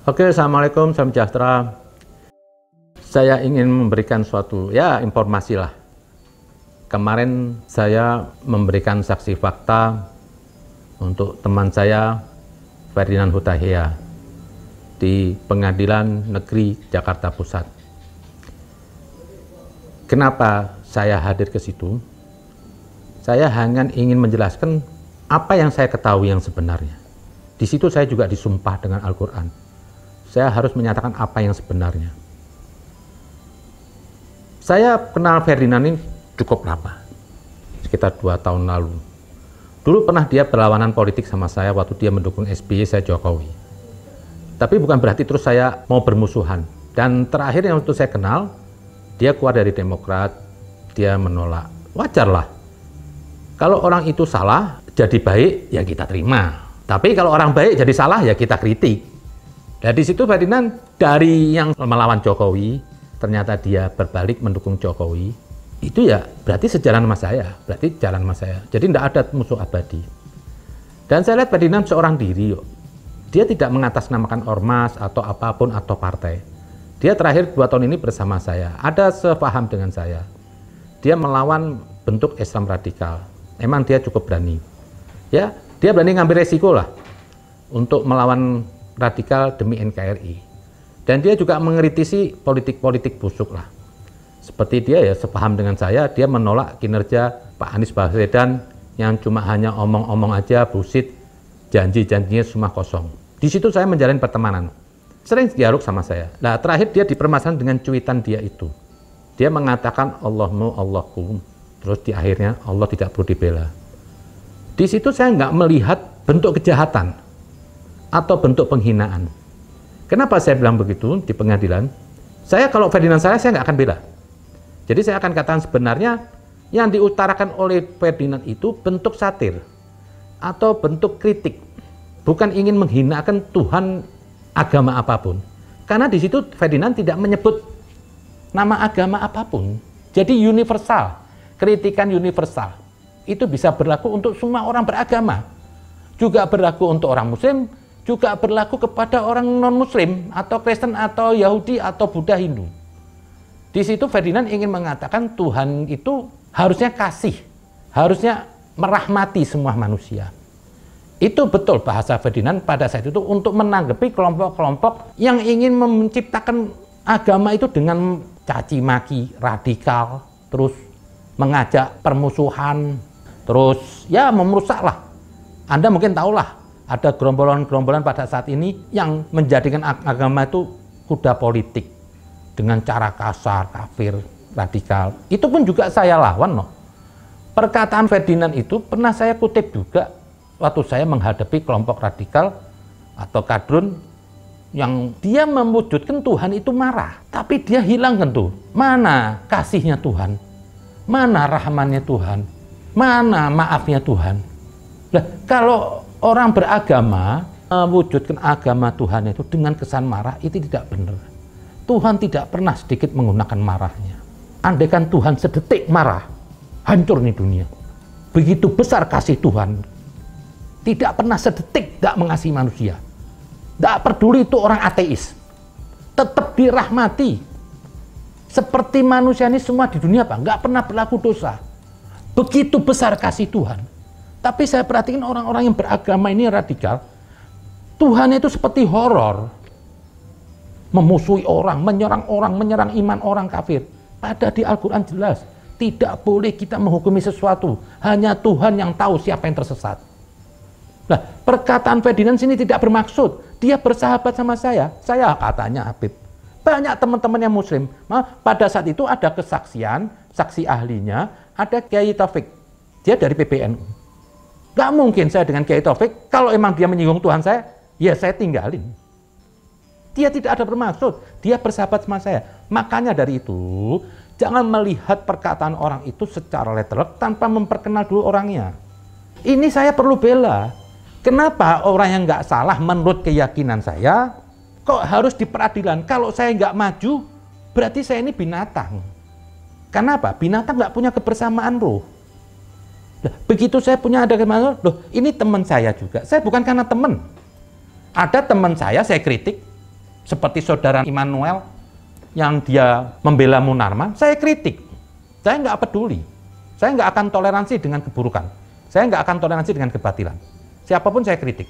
Oke, Assalamualaikum, salam sejahtera. Saya ingin memberikan suatu informasi lah. Kemarin saya memberikan saksi fakta untuk teman saya Ferdinand Hutahea di Pengadilan Negeri Jakarta Pusat. Kenapa saya hadir ke situ? Saya hanya ingin menjelaskan apa yang saya ketahui yang sebenarnya. Di situ saya juga disumpah dengan Al-Quran. Saya harus menyatakan apa yang sebenarnya. Saya kenal Ferdinand ini cukup lama, sekitar 2 tahun lalu. Dulu pernah dia berlawanan politik sama saya waktu dia mendukung SBY, saya Jokowi. Tapi bukan berarti terus saya mau bermusuhan. Dan terakhir yang waktu saya kenal, dia keluar dari Demokrat, dia menolak. Wajarlah. Kalau orang itu salah, jadi baik, ya kita terima. Tapi kalau orang baik jadi salah, ya kita kritik. Nah di situ Ferdinand dari yang melawan Jokowi, ternyata dia berbalik mendukung Jokowi. Itu ya berarti sejalan sama saya, berarti jalan sama saya. Jadi tidak ada musuh abadi. Dan saya lihat Ferdinand seorang diri, dia tidak mengatasnamakan ormas atau apapun atau partai. Dia terakhir 2 tahun ini bersama saya, ada sepaham dengan saya. Dia melawan bentuk Islam radikal. Emang dia cukup berani. Ya, dia berani ngambil resiko lah untuk melawan radikal demi NKRI. Dan dia juga mengkritisi politik-politik busuk lah. Seperti dia ya sepaham dengan saya, dia menolak kinerja Pak Anies Baswedan yang cuma hanya omong-omong aja, bullshit, janji-janjinya semua kosong. Di situ saya menjalin pertemanan. Sering dialog sama saya. Nah, terakhir dia dipermasalahkan dengan cuitan dia itu. Dia mengatakan Allahmu Allahku. Terus di akhirnya Allah tidak perlu dibela. Di situ saya nggak melihat bentuk kejahatan atau bentuk penghinaan. Kenapa saya bilang begitu di pengadilan? Saya kalau Ferdinand saya nggak akan bela. Jadi saya akan katakan sebenarnya yang diutarakan oleh Ferdinand itu bentuk satir atau bentuk kritik. Bukan ingin menghinakan Tuhan agama apapun. Karena di situ Ferdinand tidak menyebut nama agama apapun. Jadi universal, kritikan universal. Itu bisa berlaku untuk semua orang beragama. Juga berlaku untuk orang Muslim, juga berlaku kepada orang non-Muslim, atau Kristen, atau Yahudi, atau Buddha, Hindu. Di situ Ferdinand ingin mengatakan Tuhan itu harusnya kasih, harusnya merahmati semua manusia. Itu betul bahasa Ferdinand pada saat itu untuk menanggapi kelompok-kelompok yang ingin menciptakan agama itu dengan caci maki, radikal, terus mengajak permusuhan, terus ya memerusak lah. Anda mungkin tahulah, ada gerombolan-gerombolan pada saat ini yang menjadikan agama itu kuda politik dengan cara kasar, kafir, radikal. Itu pun juga saya lawan loh. Perkataan Ferdinand itu pernah saya kutip juga waktu saya menghadapi kelompok radikal atau kadrun yang dia mewujudkan Tuhan itu marah. Tapi dia hilangkan tuh, mana kasihnya Tuhan, mana rahmannya Tuhan, mana maafnya Tuhan. Nah, kalau orang beragama mewujudkan agama Tuhan itu dengan kesan marah, itu tidak benar. Tuhan tidak pernah sedikit menggunakan marahnya. Andaikan Tuhan sedetik marah, hancur nih dunia. Begitu besar kasih Tuhan. Tidak pernah sedetik tidak mengasihi manusia. Tidak peduli itu orang ateis. Tetap dirahmati. Seperti manusia ini semua di dunia Pak, nggak pernah berlaku dosa. Begitu besar kasih Tuhan. Tapi saya perhatikan orang-orang yang beragama ini radikal, Tuhan itu seperti horor. Memusuhi orang, menyerang iman orang kafir. Padahal di Al-Quran jelas, tidak boleh kita menghukumi sesuatu. Hanya Tuhan yang tahu siapa yang tersesat. Nah, perkataan Ferdinand sini tidak bermaksud dia bersahabat sama saya katanya Habib. Banyak teman-teman yang Muslim. Pada saat itu ada kesaksian, saksi ahlinya, ada Kiai Taufik. Dia dari PBNU. Gak mungkin saya dengan Kiai Taufik, kalau emang dia menyinggung Tuhan saya, ya saya tinggalin. Dia tidak ada bermaksud, dia bersahabat sama saya. Makanya dari itu, jangan melihat perkataan orang itu secara letterlek tanpa memperkenal dulu orangnya. Ini saya perlu bela. Kenapa orang yang nggak salah menurut keyakinan saya, kok harus di peradilan? Kalau saya nggak maju, berarti saya ini binatang. Kenapa? Binatang nggak punya kebersamaan roh. Nah, begitu saya punya ada kebersamaan roh, loh ini teman saya juga. Saya bukan karena teman. Ada teman saya kritik, Seperti saudara Immanuel yang dia membela Munarman, saya kritik. Saya nggak peduli. Saya nggak akan toleransi dengan keburukan. Saya nggak akan toleransi dengan kebatilan. Siapapun saya kritik.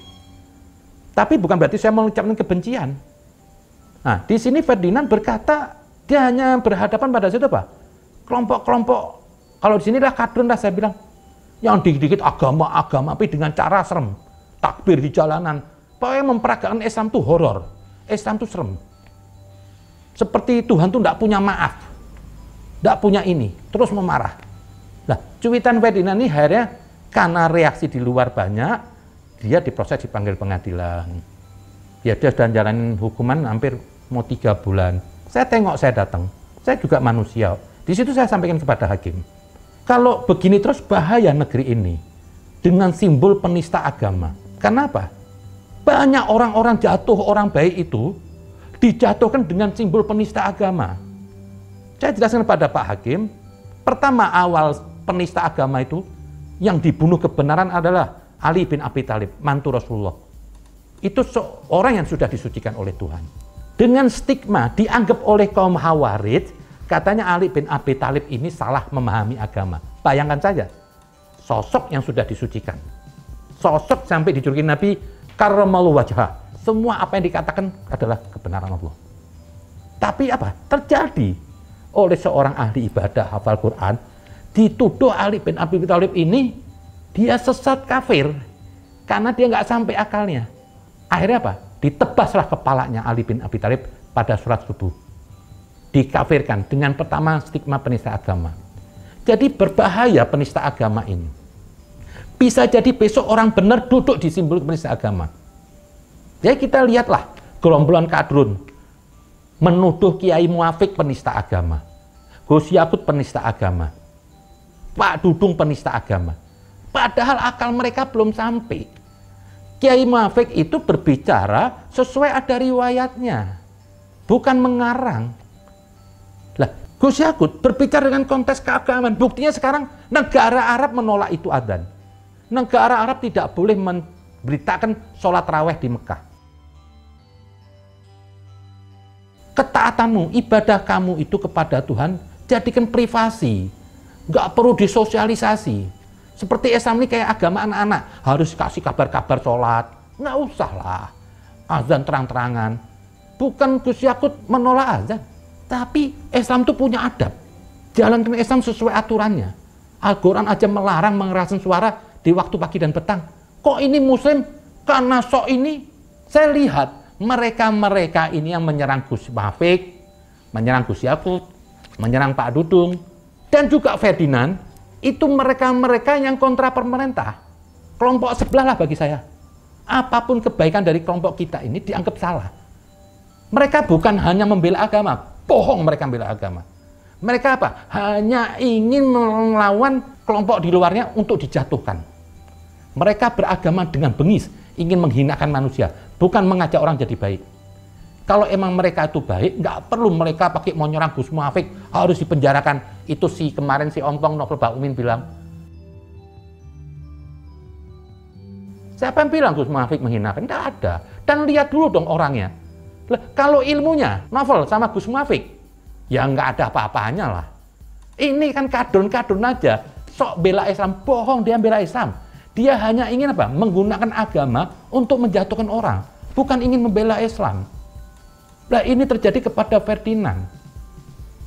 Tapi bukan berarti saya mengucapkan kebencian. Nah, di sini Ferdinand berkata, dia hanya berhadapan pada situ apa? Kelompok-kelompok, kalau di sinilah kadrun lah saya bilang, yang dikit-dikit agama-agama, tapi dengan cara serem. Takbir di jalanan. Pokoknya memperagakan Islam itu horor. Islam itu serem. Seperti Tuhan tuh tidak punya maaf. Tidak punya ini. Terus memarah. Nah, cuitan Ferdinand ini akhirnya karena reaksi di luar banyak, dia diproses dipanggil pengadilan. Ya, dia sudah jalanin hukuman hampir mau 3 bulan. Saya tengok, saya datang. Saya juga manusia. Di situ saya sampaikan kepada hakim. Kalau begini terus bahaya negeri ini. Dengan simbol penista agama. Kenapa? Banyak orang-orang jatuh, orang baik itu dijatuhkan dengan simbol penista agama. Saya jelaskan kepada Pak Hakim, pertama awal penista agama itu yang dibunuh kebenaran adalah Ali bin Abi Thalib, mantu Rasulullah. Itu seorang yang sudah disucikan oleh Tuhan. Dengan stigma dianggap oleh kaum Khawarij, katanya Ali bin Abi Thalib ini salah memahami agama. Bayangkan saja, sosok yang sudah disucikan. Sosok sampai dijuluki Nabi karramallahu wajhah. Semua apa yang dikatakan adalah kebenaran Allah. Tapi apa? Terjadi oleh seorang ahli ibadah hafal Quran, dituduh Ali bin Abi Thalib ini dia sesat kafir karena dia nggak sampai akalnya. Akhirnya apa? Ditebaslah kepalanya Ali bin Abi Thalib pada sholat subuh. Dikafirkan dengan pertama stigma penista agama. Jadi berbahaya penista agama ini. Bisa jadi besok orang benar duduk di simbol penista agama. Jadi kita lihatlah gerombolan kadrun menuduh Kiai Muafik penista agama, Gus Yakut penista agama, Pak Dudung penista agama. Padahal akal mereka belum sampai. Kiai Muafik itu berbicara sesuai ada riwayatnya, bukan mengarang. Lah, Gus Yakut berbicara dengan konteks keagamaan. Buktinya sekarang negara Arab menolak itu adzan. Negara Arab tidak boleh memberitakan sholat raweh di Mekah. Ketaatanmu, ibadah kamu itu kepada Tuhan, jadikan privasi. Nggak perlu disosialisasi. Seperti Islam ini kayak agama anak-anak. Harus kasih kabar-kabar sholat. Nggak usah lah. Azan terang-terangan. Bukan Gus Yakut menolak azan. Tapi Islam itu punya adab. Jalankan Islam sesuai aturannya. Al-Quran aja melarang mengeraskan suara di waktu pagi dan petang. Kok ini muslim? Karena sok ini, saya lihat mereka-mereka ini yang menyerang Gus Muafik, menyerang Gus Yakut, menyerang Pak Dudung, dan juga Ferdinand, itu mereka-mereka yang kontra pemerintah. Kelompok sebelah lah bagi saya. Apapun kebaikan dari kelompok kita ini dianggap salah. Mereka bukan hanya membela agama, bohong mereka membela agama. Mereka apa? Hanya ingin melawan kelompok di luarnya untuk dijatuhkan. Mereka beragama dengan bengis, ingin menghinakan manusia, bukan mengajak orang jadi baik. Kalau emang mereka itu baik, nggak perlu mereka pakai mau nyerang Gus Muafik, harus dipenjarakan. Itu kemarin si Ompong Novel Baumin bilang. Siapa yang bilang Gus Muafik menghinakan? Nggak ada. Dan lihat dulu dong orangnya. Kalau ilmunya, Novel sama Gus Muafik, ya nggak ada apa-apanya lah. Ini kan kadrun-kadrun aja. Sok bela Islam, bohong dia bela Islam. Dia hanya ingin apa? Menggunakan agama untuk menjatuhkan orang. Bukan ingin membela Islam. Nah, ini terjadi kepada Ferdinand.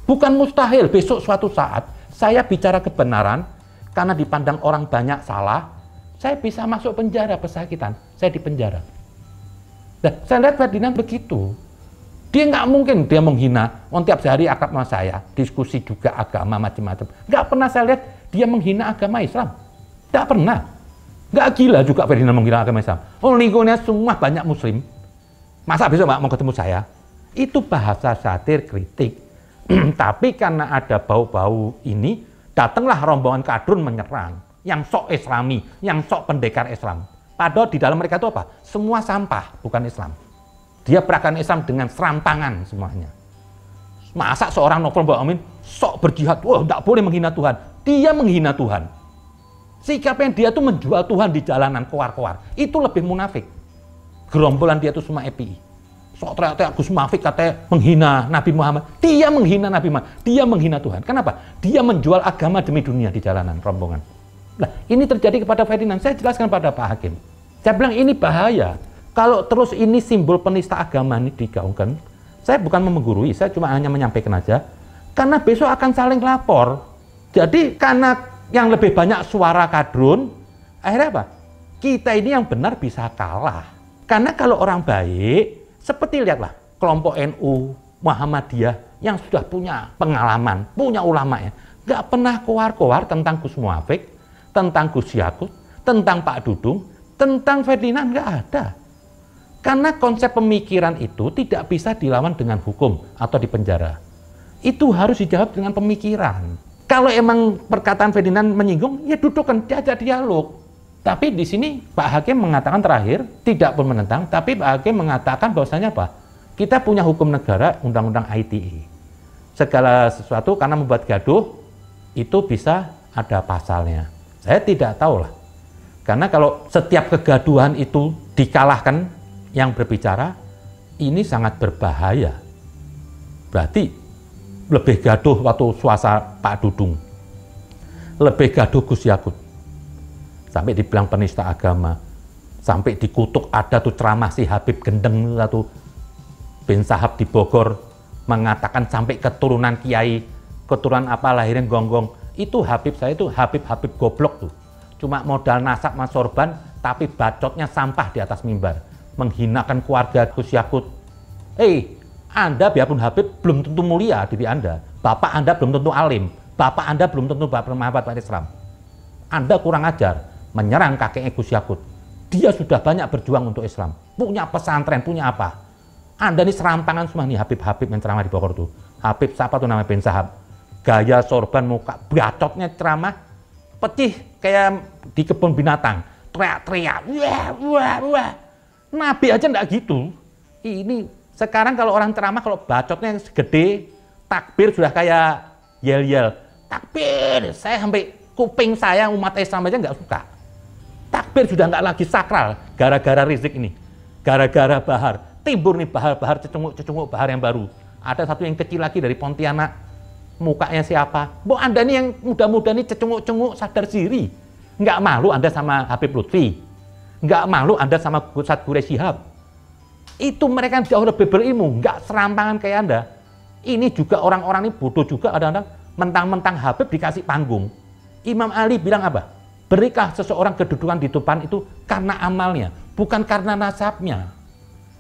Bukan mustahil besok suatu saat saya bicara kebenaran karena dipandang orang banyak salah, saya bisa masuk penjara pesakitan. Saya di penjara. Nah, saya lihat Ferdinand begitu. Dia nggak mungkin dia menghina. Tiap hari akrab sama saya, diskusi juga agama macam-macam. Nggak pernah saya lihat dia menghina agama Islam. Nggak pernah. Nggak gila juga Ferdinand menghina agama Islam. Oh, lingkungannya semua banyak Muslim. Masa besok Mbak mau ketemu saya? Itu bahasa satir kritik. Tapi karena ada bau-bau ini, datanglah rombongan kadrun menyerang. Yang sok Islami, yang sok pendekar Islam. Padahal di dalam mereka itu apa? Semua sampah, bukan Islam. Dia peragam Islam dengan serampangan semuanya. Masa seorang Novel Baumin sok berjihad, wah tidak boleh menghina Tuhan. Dia menghina Tuhan. Sikapnya dia tuh menjual Tuhan di jalanan, koar-koar. Itu lebih munafik. Gerombolan dia tuh semua EPI. sok teriak-teriak Gus Mafik katanya menghina Nabi Muhammad. Dia menghina Nabi Muhammad, dia menghina Tuhan. Kenapa? Dia menjual agama demi dunia di jalanan, rombongan. Nah, ini terjadi kepada Ferdinand. Saya jelaskan pada Pak Hakim. Saya bilang ini bahaya. Kalau terus ini simbol penista agama ini digaungkan, saya bukan menggurui, saya cuma hanya menyampaikan aja. Karena besok akan saling lapor. Jadi karena yang lebih banyak suara kadrun, akhirnya apa? Kita ini yang benar bisa kalah. Karena kalau orang baik, seperti lihatlah kelompok NU, Muhammadiyah yang sudah punya pengalaman, punya ulama ya, nggak pernah koar-koar tentang Gus Muafik, tentang Gus Yakut, tentang Pak Dudung, tentang Ferdinand, nggak ada. Karena konsep pemikiran itu tidak bisa dilawan dengan hukum atau dipenjara. Itu harus dijawab dengan pemikiran. Kalau emang perkataan Ferdinand menyinggung, ya dudukkan, diajak dialog. Tapi di sini Pak Hakim mengatakan terakhir, tidak pun menentang, tapi Pak Hakim mengatakan bahwasanya apa? Kita punya hukum negara, Undang-Undang ITE. Segala sesuatu karena membuat gaduh, itu bisa ada pasalnya. Saya tidak tahu lah. Karena kalau setiap kegaduhan itu dikalahkan yang berbicara, ini sangat berbahaya. Berarti lebih gaduh waktu suasana Pak Dudung. Lebih gaduh Gus Yakut. Sampai dibilang penista agama. Sampai dikutuk ada tuh ceramah si Habib Gendeng atau bin Sahab di Bogor mengatakan sampai keturunan kiai, keturunan apa lahirnya gonggong. Itu Habib saya itu Habib goblok tuh. Cuma modal nasab mas sorban, tapi bacotnya sampah di atas mimbar. Menghinakan keluarga Gus Yakut. Anda biarpun Habib belum tentu mulia diri Anda. Bapak Anda belum tentu alim. Bapak Anda belum tentu bermanfaat pada Islam. Anda kurang ajar menyerang kakeknya Gus Yakut. Dia sudah banyak berjuang untuk Islam. Punya pesantren, punya apa. Anda ini serampangan semua nih Habib-Habib yang ceramah di Bogor tuh. Habib siapa tuh namanya bin Sahab. Gaya sorban muka, bacotnya ceramah, pecih kayak di kebun binatang. Teriak-teriak, wah. Nabi aja enggak gitu. Ini sekarang kalau orang ceramah, kalau bacotnya segede, takbir sudah kayak yel-yel. Takbir, saya sampai kuping saya umat Islam aja nggak suka. Takbir sudah nggak lagi sakral, gara-gara Rizik ini. Gara-gara Bahar, timbul nih Bahar cecunguk Bahar yang baru. Ada satu yang kecil lagi dari Pontianak, mukanya siapa? Bu Anda nih yang muda-muda nih cecunguk sadar diri. Nggak malu Anda sama Habib Lutfi. Nggak malu Anda sama Ustadz Quraish Shihab. Itu mereka jauh lebih berilmu, nggak serampangan kayak Anda. Ini juga orang-orang ini bodoh juga, kadang-kadang mentang-mentang Habib dikasih panggung. Imam Ali bilang apa? Berikan seseorang kedudukan di depan itu karena amalnya, bukan karena nasabnya.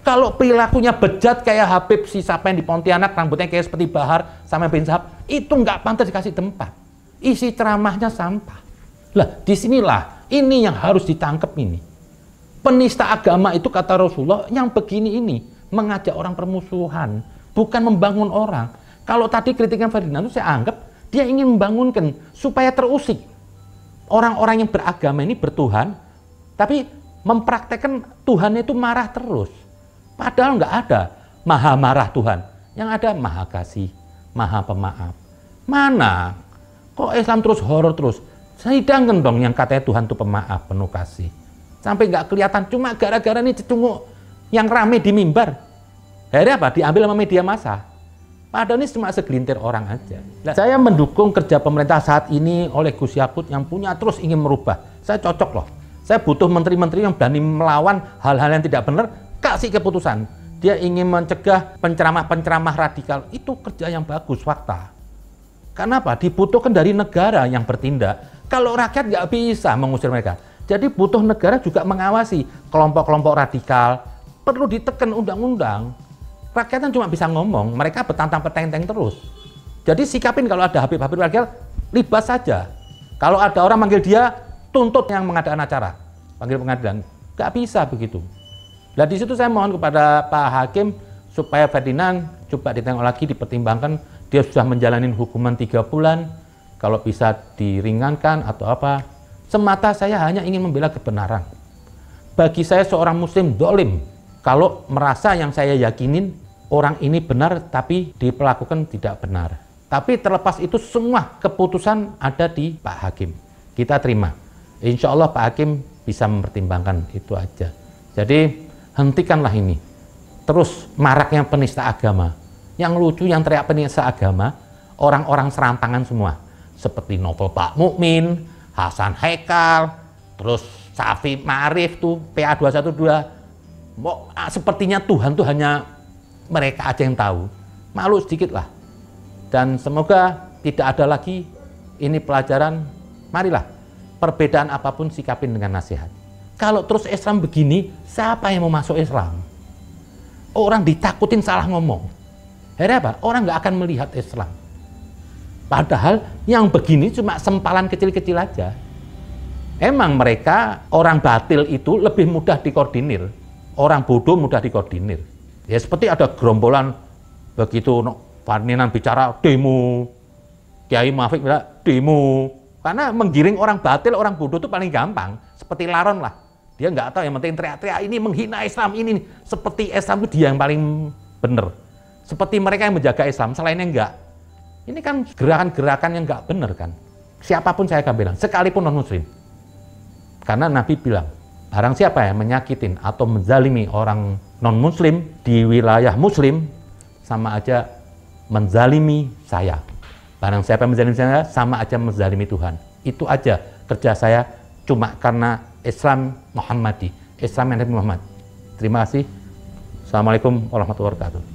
Kalau perilakunya bejat kayak Habib si siapa yang di Pontianak, rambutnya kayak seperti Bahar sama bin Sahab, itu nggak pantas dikasih tempat. Isi ceramahnya sampah. Lah, disinilah ini yang harus ditangkap ini. Penista agama itu kata Rasulullah yang begini ini mengajak orang permusuhan, bukan membangun orang. Kalau tadi kritikan Ferdinand itu saya anggap dia ingin membangunkan supaya terusik orang-orang yang beragama ini bertuhan, tapi mempraktekkan Tuhan itu marah terus. Padahal nggak ada maha marah Tuhan, yang ada maha kasih, maha pemaaf. Mana? Kok Islam terus horor terus? Sidangkan dong yang katanya Tuhan itu pemaaf, penuh kasih. Sampai nggak kelihatan, cuma gara-gara ini cecunguk yang rame di mimbar. Akhirnya apa? Diambil sama media massa. Padahal ini cuma segelintir orang aja. Nah, saya mendukung kerja pemerintah saat ini oleh Gus Yakut yang punya terus ingin merubah. Saya cocok loh. Saya butuh menteri-menteri yang berani melawan hal-hal yang tidak benar, kasih keputusan. Dia ingin mencegah penceramah-penceramah radikal. Itu kerja yang bagus, fakta. Kenapa? Dibutuhkan dari negara yang bertindak. Kalau rakyat nggak bisa mengusir mereka. Jadi butuh negara juga mengawasi kelompok-kelompok radikal. Perlu ditekan undang-undang. Rakyat kan cuma bisa ngomong, mereka betantang petenteng terus. Jadi sikapin kalau ada Habib-Habib radikal, libas saja. Kalau ada orang manggil dia, tuntut yang mengadakan acara, panggil pengadilan. Nggak bisa begitu. Nah di situ saya mohon kepada Pak Hakim supaya Ferdinand coba ditengok lagi, dipertimbangkan. Dia sudah menjalani hukuman 3 bulan, kalau bisa diringankan atau apa. Semata saya hanya ingin membela kebenaran. Bagi saya seorang muslim dolim kalau merasa yang saya yakinin orang ini benar tapi diperlakukan tidak benar. Tapi terlepas itu semua keputusan ada di Pak Hakim. Kita terima. Insya Allah Pak Hakim bisa mempertimbangkan itu aja. Jadi hentikanlah ini. terus maraknya penista agama. Yang lucu, yang teriak penista agama, orang-orang serantangan semua. Seperti novel Pak Mukmin, Hasan Haikal, terus Safi Ma'arif tuh, PA 212. Sepertinya Tuhan tuh hanya mereka aja yang tahu. Malu sedikit lah. Dan semoga tidak ada lagi ini pelajaran. Marilah, perbedaan apapun sikapin dengan nasihat. Kalau terus Islam begini, siapa yang mau masuk Islam? Orang ditakutin salah ngomong. Akhirnya apa? Orang nggak akan melihat Islam. Padahal yang begini cuma sempalan kecil-kecil aja. Emang mereka, orang batil itu lebih mudah dikoordinir. Orang bodoh mudah dikoordinir. Ya seperti ada gerombolan begitu Faninan bicara demo, Kiai Muafik bilang demo, karena menggiring orang batil, orang bodoh itu paling gampang. Seperti Laron lah, dia nggak tahu, yang penting teriak-teriak ini menghina Islam ini. Seperti Islam itu dia yang paling benar. Seperti mereka yang menjaga Islam, selainnya enggak. Ini kan gerakan-gerakan yang nggak benar kan. Siapapun saya akan bilang, sekalipun non-muslim. Karena Nabi bilang, barang siapa yang menyakitin atau menzalimi orang non-muslim di wilayah muslim, sama aja menzalimi saya. Barang siapa yang menzalimi saya, sama aja menzalimi Tuhan. Itu aja kerja saya, cuma karena Islam Muhammadi, Islam yang Nabi Muhammad. Terima kasih. Assalamualaikum warahmatullahi wabarakatuh.